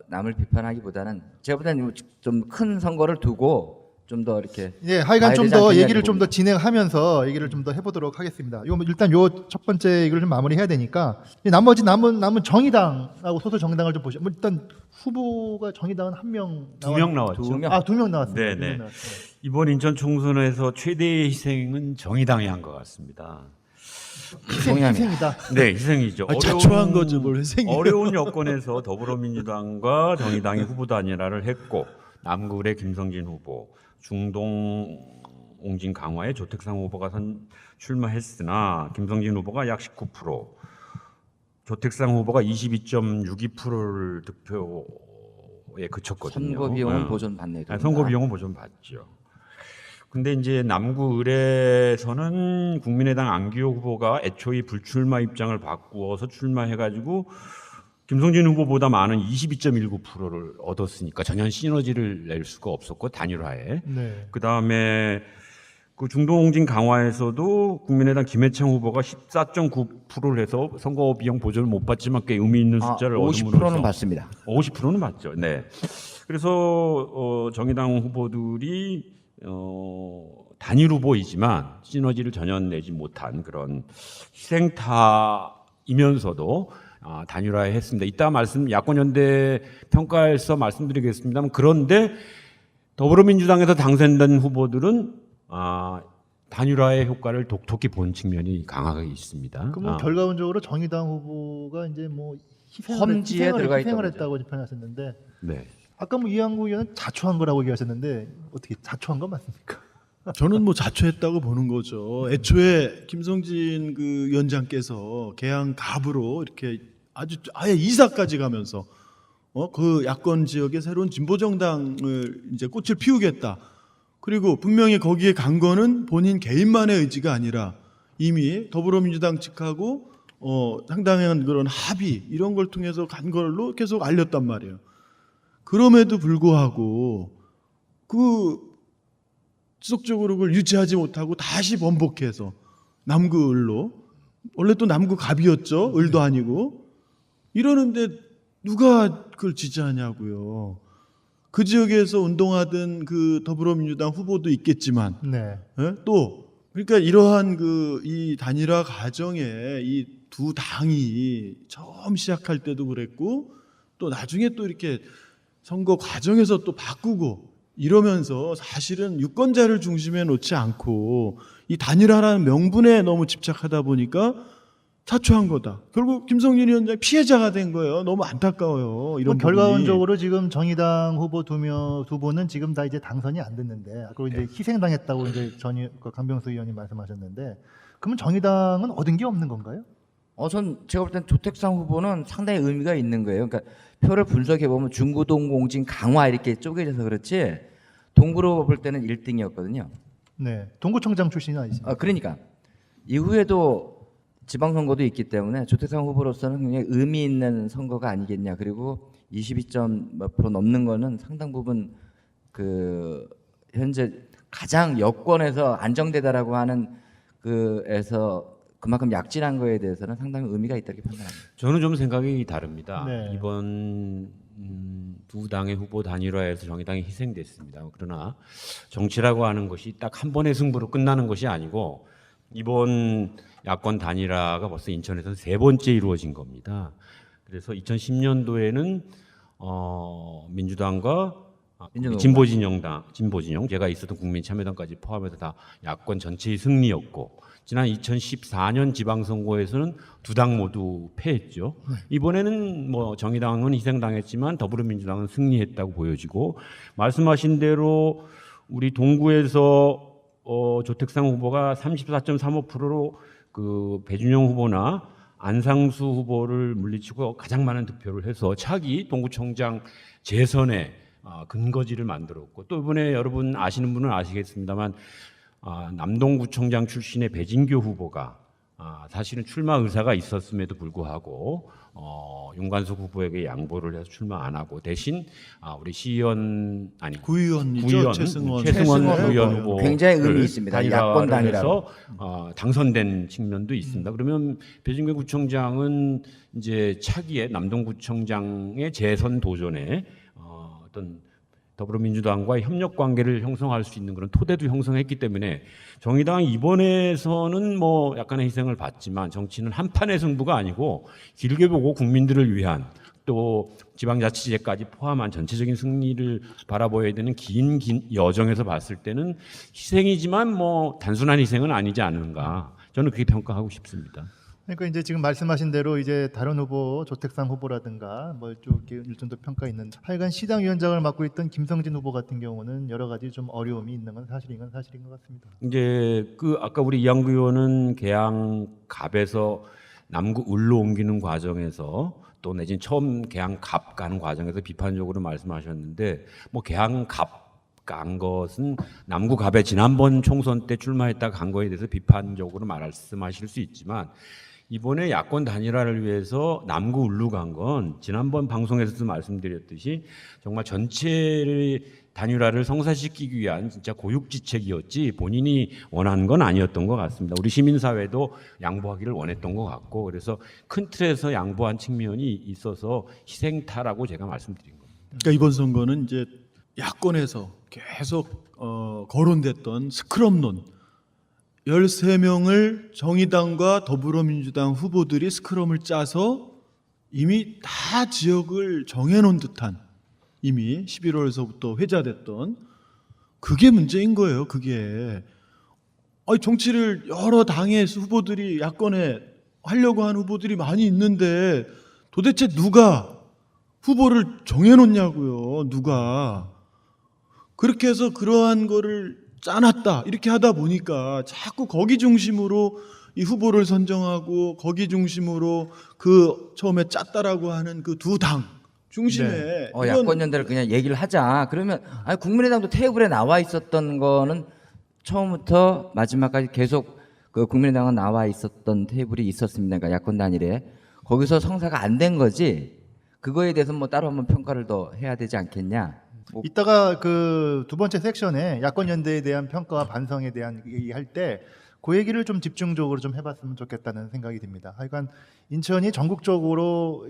남을 비판하기보다는 제가 볼 때는 좀 큰 선거를 두고 좀 더 이렇게 예, 하여간 봐야 좀 되지 더 않겠냐 얘기를 좀 더 봅니다. 진행하면서 얘기를 좀 더 해보도록 하겠습니다. 이거 뭐 일단 요 첫 번째 이걸 좀 마무리해야 되니까 이 나머지 남은 정의당하고 소수 정당을 좀 보시죠. 뭐 일단 후보가 정의당은 한 명 두 명 나왔죠. 두 명. 아, 2명 나왔습니다. 네, 두 네. 명 나왔어요. 이번 인천 총선에서 최대의 희생은 정의당이 한 것 같습니다. 동의합니다. 희생이다. 네, 희생이죠. 자초한 거죠, 뭘 희생이에요. 어려운 여건에서 더불어민주당과 정의당이 후보 단일화를 했고 남구의 김성진 후보, 중동 옹진 강화의 조택상 후보가 출마했으나 김성진 후보가 약 19%, 조택상 후보가 22.62%를 득표에 그쳤거든요. 선거 비용은 네. 보존 받네요. 아니, 선거 비용은 보존 받죠. 근데 이제 남구 의뢰에서는 국민의당 안기호 후보가 애초에 불출마 입장을 바꾸어서 출마해가지고 김성진 후보보다 많은 22.19%를 얻었으니까 전혀 시너지를 낼 수가 없었고 단일화에. 네. 그 다음에 그 중동옹진 강화에서도 국민의당 김해창 후보가 14.9%를 해서 선거 비용 보존을 못 받지만 꽤 의미 있는 숫자를 50%는 얻음으로써 받습니다. 50%는 맞죠. 네. 그래서 정의당 후보들이 단일 후보이지만 시너지를 전혀 내지 못한 그런 희생타이면서도 단일화했습니다. 이따 야권연대 평가에서 말씀드리겠습니다만 그런데 더불어민주당에서 당선된 후보들은 단일화의 효과를 독특히 본 측면이 강하게 있습니다. 그럼 뭐 결과론적으로 정의당 후보가 이제 뭐 험지에 들어가 희생을 있다고 했다고 표현하셨는데 네. 아까 뭐 이한구 의원은 자초한 거라고 얘기하셨는데 어떻게 자초한 건 맞습니까? 저는 뭐 자초했다고 보는 거죠. 애초에 김성진 그 위원장께서 개항 갑으로 이렇게 아예 이사까지 가면서 그 야권 지역의 새로운 진보 정당을 이제 꽃을 피우겠다. 그리고 분명히 거기에 간 거는 본인 개인만의 의지가 아니라 이미 더불어민주당 측하고 상당한 그런 합의 이런 걸 통해서 간 걸로 계속 알렸단 말이에요. 그럼에도 불구하고 지속적으로 그걸 유지하지 못하고 다시 번복해서 남구 을로 원래 또 남구 갑이었죠. 을도 아니고 이러는데 누가 그걸 지지하냐고요. 그 지역에서 운동하던 그 더불어민주당 후보도 있겠지만 네. 또 그러니까 이러한 이 단일화 과정에 이 두 당이 처음 시작할 때도 그랬고 또 나중에 또 이렇게 선거 과정에서 또 바꾸고 이러면서 사실은 유권자를 중심에 놓지 않고 이 단일화라는 명분에 너무 집착하다 보니까 자초한 거다. 결국 김성진 위원장이 피해자가 된 거예요. 너무 안타까워요. 이런 결과론적으로 지금 정의당 후보 두 분은 지금 다 이제 당선이 안 됐는데 그리고 이제 희생당했다고 이제 강병수 의원님 말씀하셨는데 그러면 정의당은 얻은 게 없는 건가요? 제가 볼 땐 조택상 후보는 상당히 의미가 있는 거예요. 그러니까 표를 분석해 보면 중구동 공진 강화 이렇게 쪼개져서 그렇지 동구로 볼 때는 1등이었거든요. 네. 동구청장 출신이 아니십니까? 그러니까 이후에도 지방선거도 있기 때문에 조택상 후보로서는 굉장히 의미 있는 선거가 아니겠냐. 그리고 22% 넘는 거는 상당 부분 현재 가장 여권에서 안정되다라고 하는 그에서 그만큼 약진한 거에 대해서는 상당히 의미가 있다고 판단합니다. 저는 좀 생각이 다릅니다. 네. 이번 두 당의 후보 단일화에서 정의당이 희생됐습니다. 그러나 정치라고 하는 것이 딱 한 번의 승부로 끝나는 것이 아니고 이번 야권 단일화가 벌써 인천에서 세 번째 이루어진 겁니다. 그래서 2010년도에는 민주당과 진보진영 제가 있었던 국민참여당까지 포함해서 다 야권 전체의 승리였고 지난 2014년 지방선거에서는 두 당 모두 패했죠. 이번에는 뭐 정의당은 희생당했지만 더불어민주당은 승리했다고 보여지고 말씀하신 대로 우리 동구에서 조택상 후보가 34.35%로 그 배준영 후보나 안상수 후보를 물리치고 가장 많은 득표를 해서 차기 동구청장 재선에 근거지를 만들었고 또 이번에 여러분 아시는 분은 아시겠습니다만 남동구청장 출신의 배진교 후보가 사실은 출마 의사가 있었음에도 불구하고 윤관석 후보에게 양보를 해서 출마 안 하고 대신 우리 시의원 아니 구의원이죠. 최승원 의원 후보 굉장히 의미 있습니다. 야권 단일화로 당선된 측면도 있습니다. 그러면 배진규 구청장은 이제 차기에 남동구청장의 재선 도전에 어떤 더불어민주당과의 협력 관계를 형성할 수 있는 그런 토대도 형성했기 때문에 정의당 이번에서는 뭐 약간의 희생을 받지만 정치는 한판의 승부가 아니고 길게 보고 국민들을 위한 또 지방자치제까지 포함한 전체적인 승리를 바라봐야 되는 긴 여정에서 봤을 때는 희생이지만 뭐 단순한 희생은 아니지 않은가 저는 그렇게 평가하고 싶습니다. 그러니까 이제 지금 말씀하신 대로 이제 다른 후보 조택상 후보라든가 뭐 좀 일정도 평가 있는 하여간 시당위원장을 맡고 있던 김성진 후보 같은 경우는 여러 가지 좀 어려움이 있는 건 사실인 것 같습니다. 이제 아까 우리 이양구 의원은 계양갑에서 남구 을로 옮기는 과정에서 또 내지는 처음 계양갑 가는 과정에서 비판적으로 말씀하셨는데 뭐 계양갑 간 것은 남구갑에 지난번 총선 때 출마했다가 간 거에 대해서 비판적으로 말씀하실 수 있지만 이번에 야권 단일화를 위해서 남구 을로 간 건 지난번 방송에서도 말씀드렸듯이 정말 전체를 단일화를 성사시키기 위한 진짜 고육지책이었지 본인이 원하는 건 아니었던 것 같습니다. 우리 시민사회도 양보하기를 원했던 것 같고 그래서 큰 틀에서 양보한 측면이 있어서 희생타라고 제가 말씀드린 겁니다. 그러니까 이번 선거는 이제 야권에서 계속 거론됐던 스크럼론 13명을 정의당과 더불어민주당 후보들이 스크럼을 짜서 이미 다 지역을 정해놓은 듯한 이미 11월에서부터 회자됐던 그게 문제인 거예요. 그게 정치를 여러 당의 후보들이 야권에 하려고 하는 후보들이 많이 있는데 도대체 누가 후보를 정해놓냐고요. 누가 그렇게 해서 그러한 거를 짜놨다 이렇게 하다 보니까 자꾸 거기 중심으로 이 후보를 선정하고 거기 중심으로 그 처음에 짰다라고 하는 그 두 당 중심에 네. 야권 연대를 그냥 얘기를 하자. 그러면 국민의당도 테이블에 나와 있었던 거는 처음부터 마지막까지 계속 그 국민의당은 나와 있었던 테이블이 있었습니다. 그러니까 야권 단일에 거기서 성사가 안 된 거지. 그거에 대해서 뭐 따로 한번 평가를 더 해야 되지 않겠냐. 이따가 그 두 번째 섹션에 야권 연대에 대한 평가와 반성에 대한 얘기할 때 그 얘기를 좀 집중적으로 좀 해봤으면 좋겠다는 생각이 듭니다. 하여간 인천이 전국적으로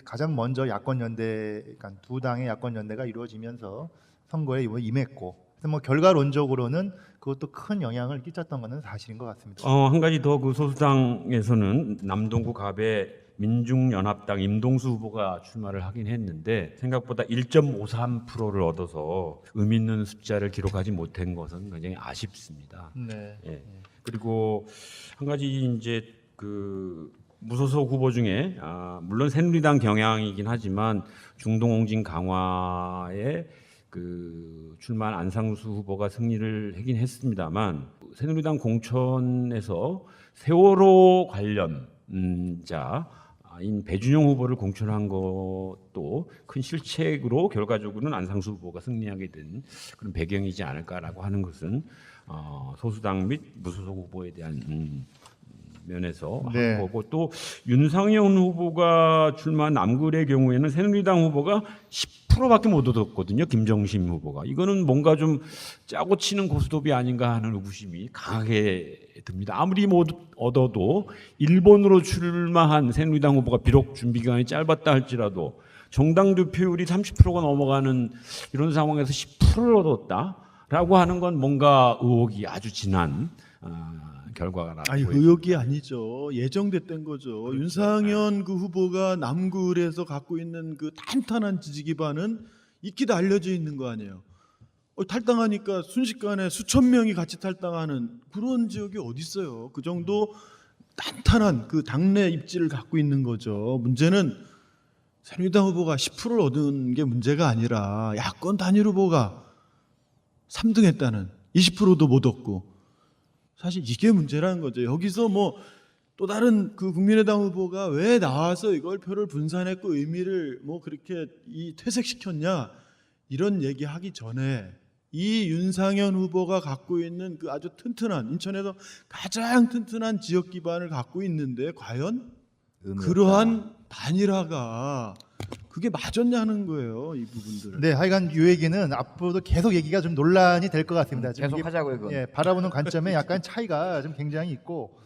가장 먼저 야권 연대, 그러니까 두 당의 야권 연대가 이루어지면서 선거에 임했고, 그래서 뭐 결과론적으로는 그것도 큰 영향을 끼쳤던 것은 사실인 것 같습니다. 한 가지 더 그 소수당에서는 남동구 갑에 민중연합당 임동수 후보가 출마를 하긴 했는데 생각보다 1.53%를 얻어서 의미 있는 숫자를 기록하지 못한 것은 굉장히 아쉽습니다. 네. 예. 그리고 한 가지 이제 그 무소속 후보 중에 물론 새누리당 경향이긴 하지만 중동홍진 강화에 그 출마한 안상수 후보가 승리를 하긴 했습니다만 새누리당 공천에서 세월호 관련자인 배준영 후보를 공천한 것도 큰 실책으로 결과적으로는 안상수 후보가 승리하게 된 그런 배경이지 않을까라고 하는 것은 소수당 및 무소속 후보에 대한 면에서 네. 한 거고 또 윤상현 후보가 출마한 남구의 경우에는 새누리당 후보가 10%밖에 못 얻었거든요. 김정심 후보가. 이거는 뭔가 좀 짜고 치는 고스톱이 아닌가 하는 의구심이 강하게 듭니다. 아무리 못 얻어도 1번으로 출마한 새누리당 후보가 비록 준비 기간이 짧았다 할지라도 정당 득표율이 30%가 넘어가는 이런 상황에서 10%를 얻었다라고 하는 건 뭔가 의혹이 아주 진한 결과가 아니 나고요. 의혹이 아니죠. 예정됐던 거죠. 윤상현 그 후보가 남구에서 갖고 있는 그 탄탄한 지지 기반은 익히다 알려져 있는 거 아니에요. 탈당하니까 순식간에 수천 명이 같이 탈당하는 그런 지역이 어디 있어요. 그 정도 탄탄한 그 당내 입지를 갖고 있는 거죠. 문제는 새누리당 후보가 10%를 얻은 게 문제가 아니라 야권 단일 후보가 3등했다는 20%도 못 얻고 사실 이게 문제라는 거죠. 여기서 뭐 또 다른 그 국민의당 후보가 왜 나와서 이걸 표를 분산했고 의미를 뭐 그렇게 퇴색시켰냐 이런 얘기하기 전에 이 윤상현 후보가 갖고 있는 그 아주 튼튼한 인천에서 가장 튼튼한 지역 기반을 갖고 있는데 과연 그러한 단일화가 그게 맞았냐는 거예요. 이 부분들을. 네, 하여간 이 얘기는 앞으로도 계속 얘기가 좀 논란이 될 것 같습니다. 지금 계속 이게, 하자고요, 그건. 예, 바라보는 관점에 약간 차이가 좀 굉장히 있고,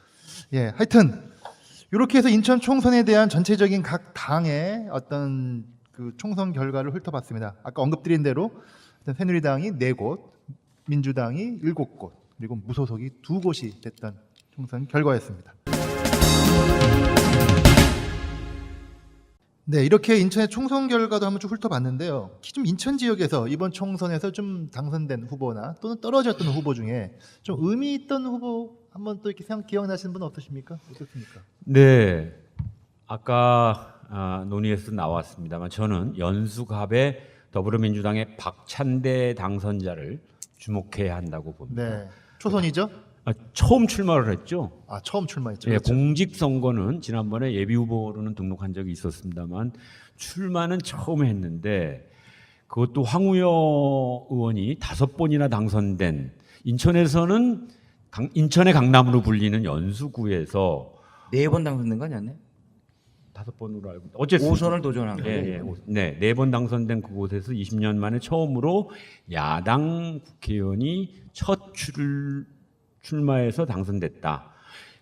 예, 하여튼 이렇게 해서 인천 총선에 대한 전체적인 각 당의 어떤 그 총선 결과를 훑어봤습니다. 아까 언급드린 대로 새누리당이 4곳, 민주당이 7곳, 그리고 무소속이 2곳이 됐던 총선 결과였습니다. 네, 이렇게 인천의 총선 결과도 한번 쭉 훑어봤는데요. 특히 좀 인천 지역에서 이번 총선에서 좀 당선된 후보나 또는 떨어졌던 후보 중에 좀 의미 있던 후보 한번 또 이렇게 기억나시는 분 없으십니까? 어떻습니까? 네, 아까 논의에서 나왔습니다만 저는 연수갑의 더불어민주당의 박찬대 당선자를 주목해야 한다고 봅니다. 네, 초선이죠? 처음 출마를 했죠. 아, 처음 출마했죠. 예, 그렇죠. 공직선거는 지난번에 예비후보로는 등록한 적이 있었습니다만 출마는 처음 했는데 그것도 황우여 의원이 5번이나 당선된 인천에서는 인천의 강남으로 불리는 연수구에서 4번 당선된 거 아니었네? 5번으로 알고 어쨌든 5선을 도전한 거예요. 네, 4번 당선된 그곳에서 20년 만에 처음으로 야당 국회의원이 첫 출마해서 당선됐다.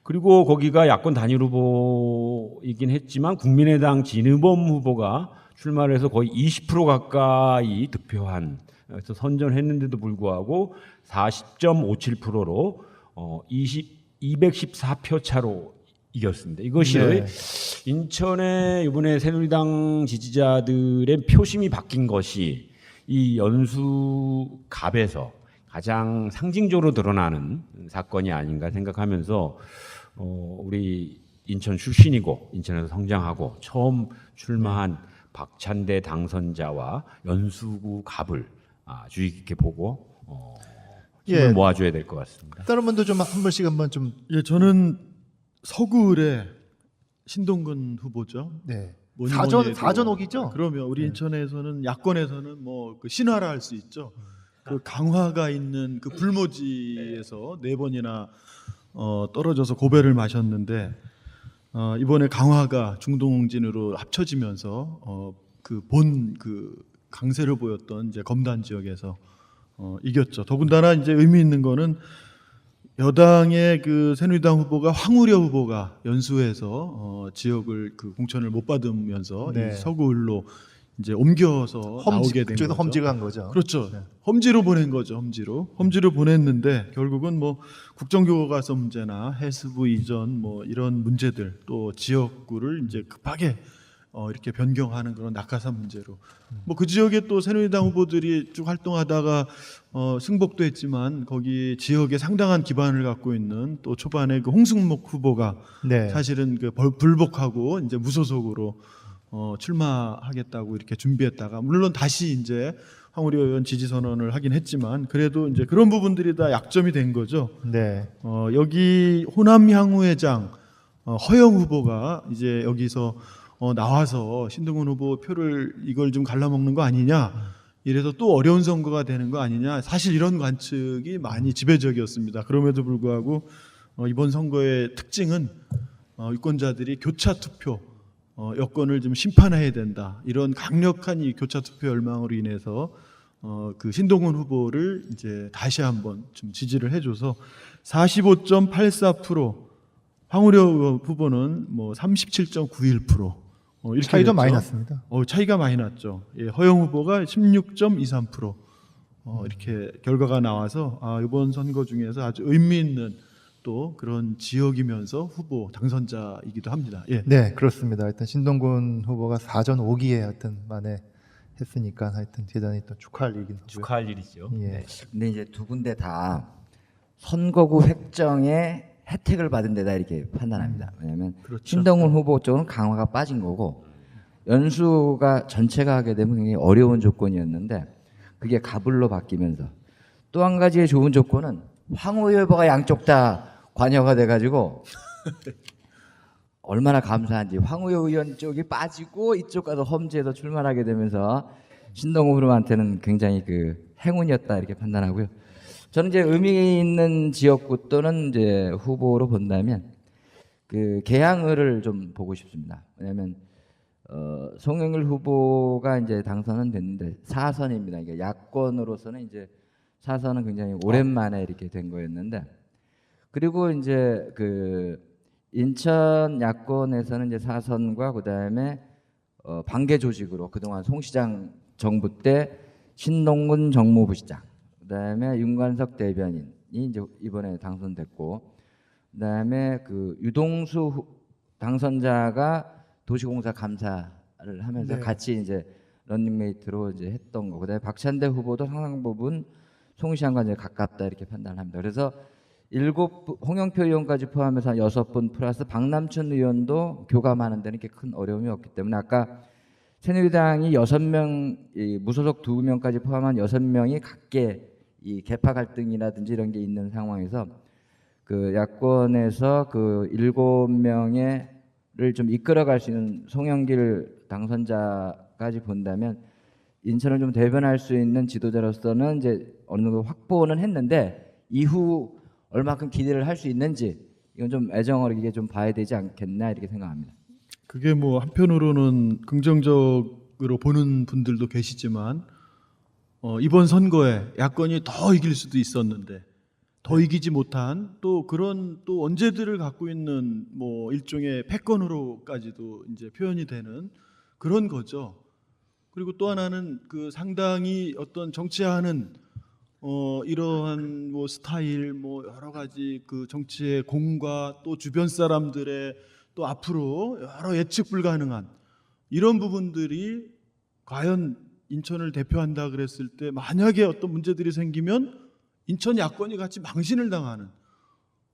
그리고 거기가 야권 단일 후보이긴 했지만 국민의당 진의범 후보가 출마를 해서 거의 20% 가까이 득표한 그래서 선전했는데도 불구하고 40.57%로 214표 차로 이겼습니다. 이것이 네. 인천의 이번에 새누리당 지지자들의 표심이 바뀐 것이 이 연수갑에서 가장 상징적으로 드러나는 사건이 아닌가 생각하면서 우리 인천 출신이고 인천에서 성장하고 처음 출마한 박찬대 당선자와 연수구 갑을 주의 깊게 보고 힘을 예. 모아줘야 될 것 같습니다. 다른 분도 좀 한 번씩 한번 좀 예, 저는 서구을의 신동근 후보죠. 네. 뭐니 뭐니 해도. 사전 오기죠? 그러면 우리 인천에서는 야권에서는 뭐 그 신화라 할 수 있죠. 그 강화가 있는 그 불모지에서 4번이나 떨어져서 고배를 마셨는데 이번에 강화가 중동진으로 합쳐지면서 그 강세를 보였던 이제 검단 지역에서 이겼죠. 더군다나 이제 의미 있는 거는 여당의 그 새누리당 후보가 황우려 후보가 연수에서 지역을 그 공천을 못 받으면서 네. 이 서구을로 이제 옮겨서 나오게 된 그쪽에서 거죠. 험지가 한 거죠. 그렇죠. 네. 험지로 보낸 거죠. 험지로 보냈는데 결국은 뭐 국정교과서 문제나 해수부 이전 뭐 이런 문제들 또 지역구를 이제 급하게 이렇게 변경하는 그런 낙하산 문제로 뭐 그 지역에 또 새누리당 후보들이 쭉 활동하다가 승복도 했지만 거기 지역에 상당한 기반을 갖고 있는 또 초반에 그 홍승목 후보가 네. 사실은 그 불복하고 이제 무소속으로 출마하겠다고 이렇게 준비했다가 물론 다시 이제 황우려 의원 지지 선언을 하긴 했지만 그래도 이제 그런 부분들이 다 약점이 된 거죠. 네. 여기 호남 향후회장 허영 후보가 이제 여기서 나와서 신동훈 후보 표를 이걸 좀 갈라먹는 거 아니냐 이래서 또 어려운 선거가 되는 거 아니냐 사실 이런 관측이 많이 지배적이었습니다. 그럼에도 불구하고 이번 선거의 특징은 유권자들이 교차 투표 여권을 좀 심판해야 된다 이런 강력한 이 교차 투표 열망으로 인해서 그 신동훈 후보를 이제 다시 한번 좀 지지를 해줘서 45.84% 황우려 후보는 뭐 37.91% 이렇게 차이도 됐죠. 많이 났습니다. 차이가 많이 났죠. 예, 허영 후보가 16.23% 이렇게 결과가 나와서 이번 선거 중에서 아주 의미 있는 또 그런 지역이면서 후보 당선자이기도 합니다. 예. 네, 그렇습니다. 하여튼 신동군 후보가 4전 5기에 하여튼 만에 했으니까 하여튼 대단히 또 축하할 일이긴 하고요. 축하할 일이죠. 예. 근데 이제 두 군데 다 선거구 획정에 혜택을 받은 데다 이렇게 판단합니다. 왜냐하면 그렇죠. 신동훈 후보 쪽은 강화가 빠진 거고 연수가 전체가 하게 되면 굉장히 어려운 조건이었는데 그게 가불로 바뀌면서 또 한 가지의 좋은 조건은 황우여 후보가 양쪽 다 관여가 돼가지고 얼마나 감사한지 황우여 의원 쪽이 빠지고 이쪽 가서 험지에서 출마하게 되면서 신동훈 후보한테는 굉장히 그 행운이었다 이렇게 판단하고요. 저는 이제 의미 있는 지역구 또는 이제 후보로 본다면 그 계양을을 좀 보고 싶습니다. 왜냐하면 송영길 후보가 이제 당선은 됐는데 4선입니다. 그러니까 야권으로서는 이제 4선은 굉장히 오랜만에 이렇게 된 거였는데, 그리고 이제 그 인천 야권에서는 이제 4선과 그다음에 반개 조직으로 그동안 송 시장 정부 때 신동근 정무부시장, 그다음에 윤관석 대변인이 이제 이번에 당선됐고, 그다음에 그 유동수 당선자가 도시공사 감사를 하면서 네. 같이 이제 런닝메이트로 이제 했던 거. 그다음에 박찬대 후보도 상당 부분 송 시장과 이제 가깝다 이렇게 판단합니다. 그래서 7분, 홍영표 의원까지 포함해서 6분 플러스 박남춘 의원도 교감하는 데는 이렇게 큰 어려움이 없기 때문에 아까 새누리당이 6명, 이 무소속 2명까지 포함한 6명이 각계 이 계파 갈등이라든지 이런 게 있는 상황에서 그 야권에서 그 7명을 좀 이끌어갈 수 있는 송영길 당선자까지 본다면 인천을 좀 대변할 수 있는 지도자로서는 이제 어느 정도 확보는 했는데 이후 얼마큼 기대를 할 수 있는지 이건 좀 애정어리게 좀 봐야 되지 않겠나 이렇게 생각합니다. 그게 뭐 한편으로는 긍정적으로 보는 분들도 계시지만 이번 선거에 야권이 더 이길 수도 있었는데 더 이기지 못한 또 그런 또 언제들을 갖고 있는 뭐 일종의 패권으로까지도 이제 표현이 되는 그런 거죠. 그리고 또 하나는 그 상당히 어떤 정치하는 이러한 뭐 스타일 뭐 여러 가지 그 정치의 공과 또 주변 사람들의 또 앞으로 여러 예측 불가능한 이런 부분들이 과연 인천을 대표한다 그랬을 때 만약에 어떤 문제들이 생기면 인천 야권이 같이 망신을 당하는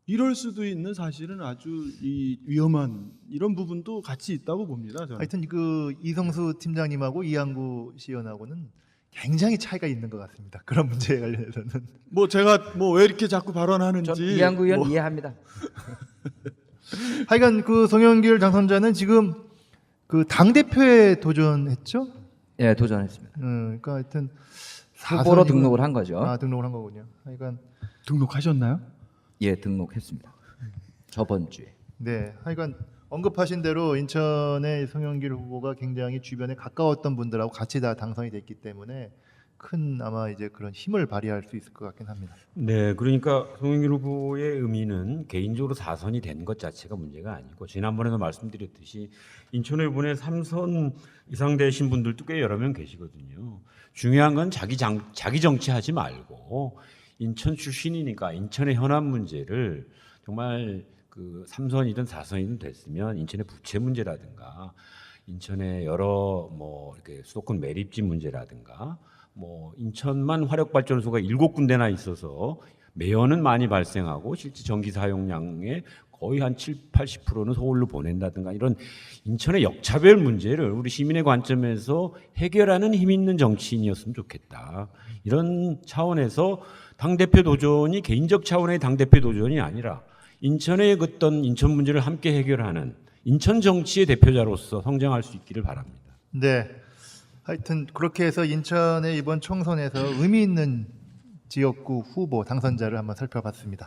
이럴 수도 있는 사실은 아주 이 위험한 이런 부분도 같이 있다고 봅니다. 저는. 하여튼 그 이성수 팀장님하고 이한구 시의원하고는 굉장히 차이가 있는 것 같습니다. 그런 문제에 관련해서는. 뭐 제가 뭐 왜 이렇게 자꾸 발언하는지 전 이한구 의원 뭐 이해합니다. 하여간 그 송영길 당선자는 지금 그 당 대표에 도전했죠. 예, 도전했습니다. 그러니까 하여튼 후보로 4선이면 등록을 한 거죠. 등록을 한 거군요. 하여간 등록하셨나요? 예, 등록했습니다. 저번 주에. 네, 하여간 언급하신 대로 인천의 송영길 후보가 굉장히 주변에 가까웠던 분들하고 같이 다 당선이 됐기 때문에 큰 아마 이제 그런 힘을 발휘할 수 있을 것 같긴 합니다. 네, 그러니까 송영길 후보의 의미는 개인적으로 4선이 된 것 자체가 문제가 아니고 지난번에도 말씀드렸듯이 인천에 이번에 3선 이상 되신 분들도 꽤 여러 명 계시거든요. 중요한 건 자기 정치하지 말고 인천 출신이니까 인천의 현안 문제를 정말 그 3선이든 4선이든 됐으면 인천의 부채 문제라든가 인천의 여러 뭐 이렇게 수도권 매립지 문제라든가 뭐 인천만 화력발전소가 7군데나 있어서 매연은 많이 발생하고 실제 전기 사용량의 거의 한 70-80%는 서울로 보낸다든가 이런 인천의 역차별 문제를 우리 시민의 관점에서 해결하는 힘 있는 정치인이었으면 좋겠다. 이런 차원에서 당대표 도전이 개인적 차원의 당대표 도전이 아니라 인천의 어떤 인천 문제를 함께 해결하는 인천 정치의 대표자로서 성장할 수 있기를 바랍니다. 네, 하여튼 그렇게 해서 인천의 이번 총선에서 의미 있는 지역구 후보 당선자를 한번 살펴봤습니다.